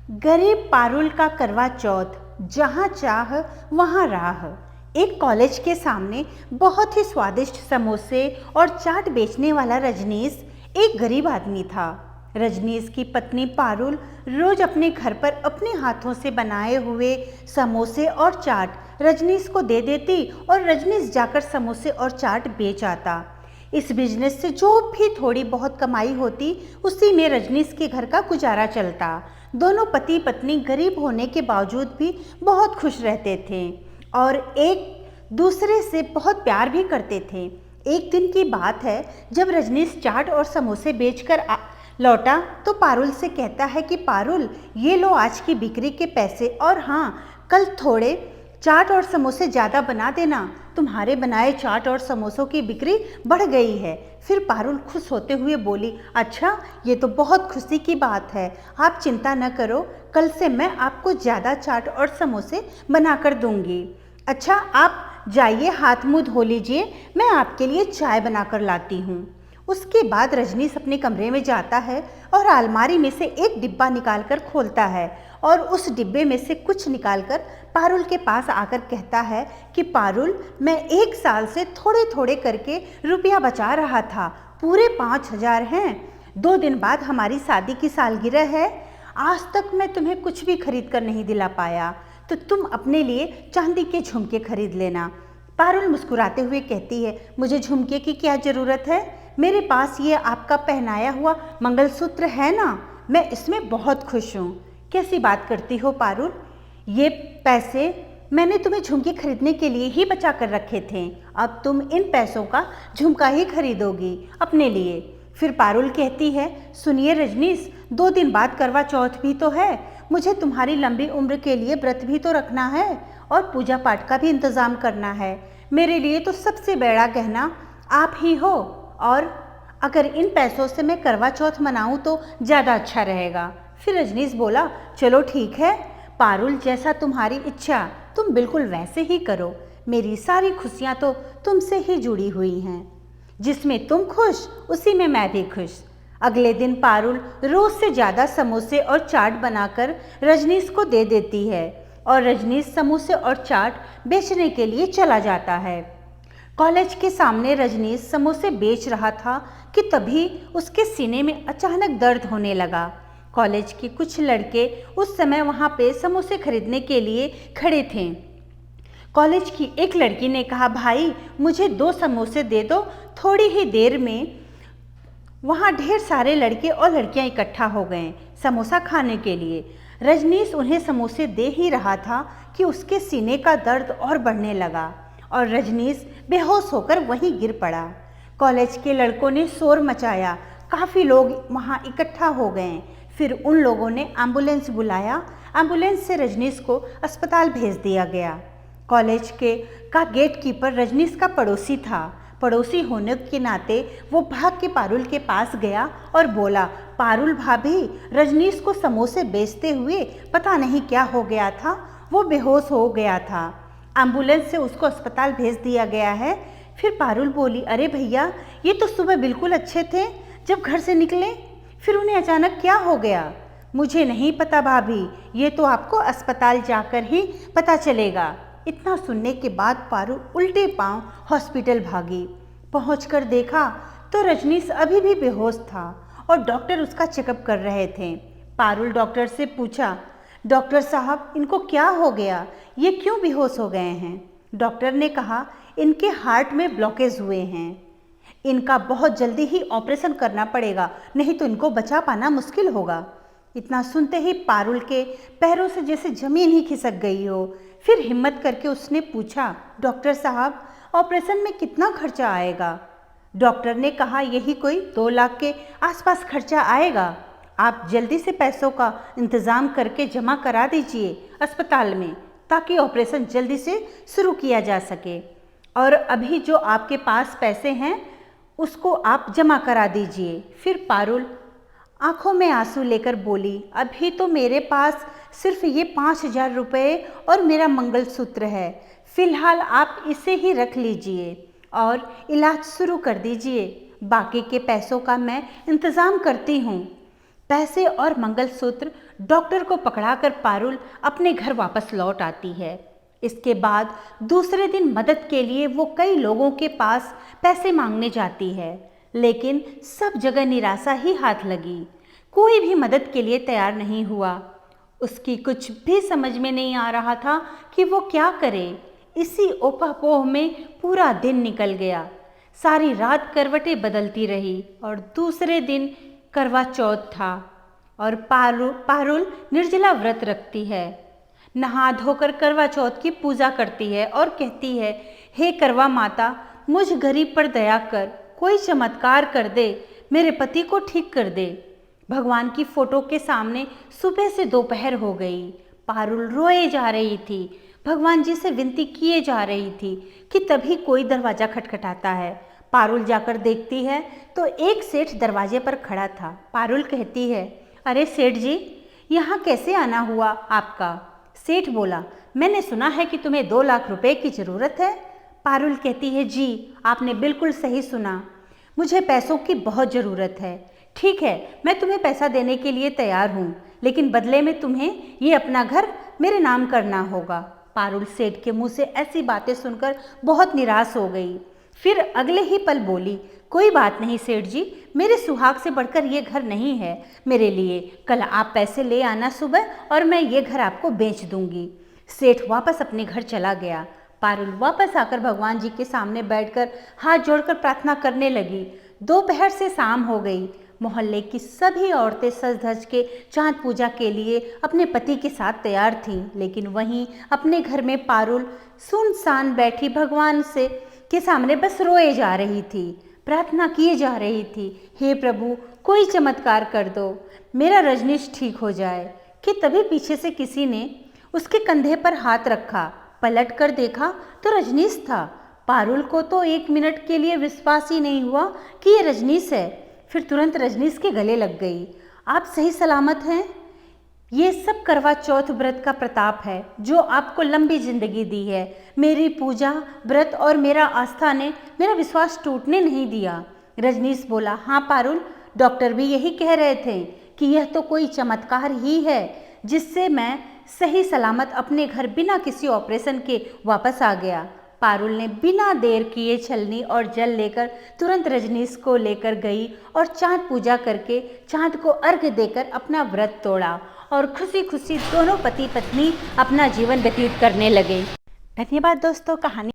गरीब पारुल का करवा चौथ, जहाँ चाह वहाँ राह। एक कॉलेज के सामने बहुत ही स्वादिष्ट समोसे और चाट बेचने वाला रजनीश एक गरीब आदमी था। रजनीश की पत्नी पारुल रोज अपने घर पर अपने हाथों से बनाए हुए समोसे और चाट रजनीश को दे देती और रजनीश जाकर समोसे और चाट बेच आता। इस बिजनेस से जो भी थोड़ी बहुत कमाई होती उसी में रजनीश के घर का गुजारा चलता। दोनों पति पत्नी गरीब होने के बावजूद भी बहुत खुश रहते थे और एक दूसरे से बहुत प्यार भी करते थे। एक दिन की बात है, जब रजनीश चाट और समोसे बेचकर लौटा तो पारुल से कहता है कि पारुल, ये लो आज की बिक्री के पैसे, और हाँ, कल थोड़े चाट और समोसे ज़्यादा बना देना, तुम्हारे बनाए चाट और समोसों की बिक्री बढ़ गई है। फिर पारुल खुश होते हुए बोली, अच्छा, ये तो बहुत खुशी की बात है, आप चिंता न करो, कल से मैं आपको ज़्यादा चाट और समोसे बना कर दूँगी। अच्छा, आप जाइए, हाथ मुँह धो लीजिए, मैं आपके लिए चाय बना कर लाती हूँ। उसके बाद रजनीश अपने कमरे में जाता है और अलमारी में से एक डिब्बा निकालकर खोलता है और उस डिब्बे में से कुछ निकालकर पारुल के पास आकर कहता है कि पारुल, मैं 1 साल से थोड़े थोड़े करके रुपया बचा रहा था, पूरे 5,000 हैं। 2 दिन बाद हमारी शादी की सालगिरह है, आज तक मैं तुम्हें कुछ भी खरीद कर नहीं दिला पाया, तो तुम अपने लिए चांदी के झुमके खरीद लेना। पारुल मुस्कुराते हुए कहती है, मुझे झुमके की क्या ज़रूरत है, मेरे पास ये आपका पहनाया हुआ मंगलसूत्र है ना, मैं इसमें बहुत खुश हूँ। कैसी बात करती हो पारुल, ये पैसे मैंने तुम्हें झुमके खरीदने के लिए ही बचा कर रखे थे, अब तुम इन पैसों का झुमका ही खरीदोगी अपने लिए। फिर पारुल कहती है, सुनिए रजनीश, 2 दिन बाद करवा चौथ भी तो है, मुझे तुम्हारी लंबी उम्र के लिए व्रत भी तो रखना है और पूजा पाठ का भी इंतज़ाम करना है। मेरे लिए तो सबसे बड़ा गहना आप ही हो, और अगर इन पैसों से मैं करवा चौथ मनाऊं तो ज़्यादा अच्छा रहेगा। फिर रजनीश बोला, चलो ठीक है पारुल, जैसा तुम्हारी इच्छा, तुम बिल्कुल वैसे ही करो, मेरी सारी खुशियाँ तो तुमसे ही जुड़ी हुई हैं, जिसमें तुम खुश उसी में मैं भी खुश। अगले दिन पारुल रोज़ से ज़्यादा समोसे और चाट बनाकर रजनीश को दे देती है और रजनीश समोसे और चाट बेचने के लिए चला जाता है। कॉलेज के सामने रजनीश समोसे बेच रहा था कि तभी उसके सीने में अचानक दर्द होने लगा। कॉलेज के कुछ लड़के उस समय वहाँ पे समोसे खरीदने के लिए खड़े थे। कॉलेज की एक लड़की ने कहा, भाई मुझे 2 समोसे दे दो। थोड़ी ही देर में वहाँ ढेर सारे लड़के और लड़कियाँ इकट्ठा हो गए समोसा खाने के लिए। रजनीश उन्हें समोसे दे ही रहा था कि उसके सीने का दर्द और बढ़ने लगा और रजनीश बेहोश होकर वहीं गिर पड़ा। कॉलेज के लड़कों ने शोर मचाया, काफ़ी लोग वहाँ इकट्ठा हो गए। फिर उन लोगों ने एम्बुलेंस बुलाया, एम्बुलेंस से रजनीश को अस्पताल भेज दिया गया। कॉलेज का गेट कीपर रजनीश का पड़ोसी था। पड़ोसी होने के नाते वो भाग के पारुल के पास गया और बोला, पारुल भाभी, रजनीश को समोसे बेचते हुए पता नहीं क्या हो गया था, वो बेहोश हो गया था, एम्बुलेंस से उसको अस्पताल भेज दिया गया है। फिर पारुल बोली, अरे भैया, ये तो सुबह बिल्कुल अच्छे थे जब घर से निकले, फिर उन्हें अचानक क्या हो गया? मुझे नहीं पता भाभी, ये तो आपको अस्पताल जाकर ही पता चलेगा। इतना सुनने के बाद पारुल उल्टे पांव हॉस्पिटल भागी। पहुंचकर देखा तो रजनीश अभी भी बेहोश था और डॉक्टर उसका चेकअप कर रहे थे। पारुल डॉक्टर से पूछा, डॉक्टर साहब, इनको क्या हो गया, ये क्यों बेहोश हो गए हैं? डॉक्टर ने कहा, इनके हार्ट में ब्लॉकेज हुए हैं, इनका बहुत जल्दी ही ऑपरेशन करना पड़ेगा, नहीं तो इनको बचा पाना मुश्किल होगा। इतना सुनते ही पारुल के पैरों से जैसे ज़मीन ही खिसक गई हो। फिर हिम्मत करके उसने पूछा, डॉक्टर साहब, ऑपरेशन में कितना खर्चा आएगा? डॉक्टर ने कहा, यही कोई 2 लाख के आसपास खर्चा आएगा। आप जल्दी से पैसों का इंतज़ाम करके जमा करा दीजिए अस्पताल में, ताकि ऑपरेशन जल्दी से शुरू किया जा सके। और अभी जो आपके पास पैसे हैं उसको आप जमा करा दीजिए। फिर पारुल आंखों में आंसू लेकर बोली, अभी तो मेरे पास सिर्फ ये 5,000 रुपये और मेरा मंगलसूत्र है, फ़िलहाल आप इसे ही रख लीजिए और इलाज शुरू कर दीजिए, बाकी के पैसों का मैं इंतज़ाम करती हूँ। पैसे और मंगलसूत्र डॉक्टर को पकड़ाकर पारुल अपने घर वापस लौट आती है। इसके बाद दूसरे दिन मदद के लिए वो कई लोगों के पास पैसे मांगने जाती है, लेकिन सब जगह निराशा ही हाथ लगी। कोई भी मदद के लिए तैयार नहीं हुआ। उसकी कुछ भी समझ में नहीं आ रहा था कि वो क्या करे। इसी ओपापोह में पूरा दिन निकल गया। सारी रात करवटें बदलती रही और दूसरे दिन करवा चौथ था और पारुल निर्जला व्रत रखती है। नहा धोकर करवा चौथ की पूजा करती है और कहती है, हे करवा माता, मुझ गरीब पर दया कर, कोई चमत्कार कर दे, मेरे पति को ठीक कर दे। भगवान की फोटो के सामने सुबह से दोपहर हो गई। पारुल रोए जा रही थी, भगवान जी से विनती किए जा रही थी कि तभी कोई दरवाजा खटखटाता है। पारुल जाकर देखती है तो एक सेठ दरवाजे पर खड़ा था। पारुल कहती है, अरे सेठ जी, यहाँ कैसे आना हुआ आपका? सेठ बोला, मैंने सुना है कि तुम्हें 2 लाख रुपए की ज़रूरत है। पारुल कहती है, जी आपने बिल्कुल सही सुना, मुझे पैसों की बहुत ज़रूरत है। ठीक है, मैं तुम्हें पैसा देने के लिए तैयार हूँ, लेकिन बदले में तुम्हें ये अपना घर मेरे नाम करना होगा। पारुल सेठ के मुंह से ऐसी बातें सुनकर बहुत निराश हो गई। फिर अगले ही पल बोली, कोई बात नहीं सेठ जी, मेरे सुहाग से बढ़कर ये घर नहीं है मेरे लिए। कल आप पैसे ले आना सुबह और मैं ये घर आपको बेच दूंगी। सेठ वापस अपने घर चला गया। पारुल वापस आकर भगवान जी के सामने बैठकर हाथ जोड़कर प्रार्थना करने लगी। दोपहर से शाम हो गई। मोहल्ले की सभी औरतें सज धज के चांद पूजा के लिए अपने पति के साथ तैयार थीं, लेकिन वहीं अपने घर में पारुल सुनसान बैठी भगवान से के सामने बस रोए जा रही थी, प्रार्थना किए जा रही थी, हे प्रभु कोई चमत्कार कर दो, मेरा रजनीश ठीक हो जाए। कि तभी पीछे से किसी ने उसके कंधे पर हाथ रखा। पलट कर देखा तो रजनीश था। पारुल को तो 1 मिनट के लिए विश्वास ही नहीं हुआ कि ये रजनीश है। फिर तुरंत रजनीश के गले लग गई। आप सही सलामत हैं? ये सब करवा चौथ व्रत का प्रताप है जो आपको लंबी जिंदगी दी है। मेरी पूजा, व्रत और मेरा आस्था ने मेरा विश्वास टूटने नहीं दिया। रजनीश बोला, हाँ पारुल, डॉक्टर भी यही कह रहे थे कि यह तो कोई चमत्कार ही है जिससे मैं सही सलामत अपने घर बिना किसी ऑपरेशन के वापस आ गया। पारुल ने बिना देर किए छलनी और जल लेकर तुरंत रजनीश को लेकर गई और चांद पूजा करके चांद को अर्घ्य देकर अपना व्रत तोड़ा और खुशी खुशी दोनों पति पत्नी अपना जीवन व्यतीत करने लगे। धन्यवाद दोस्तों। कहानी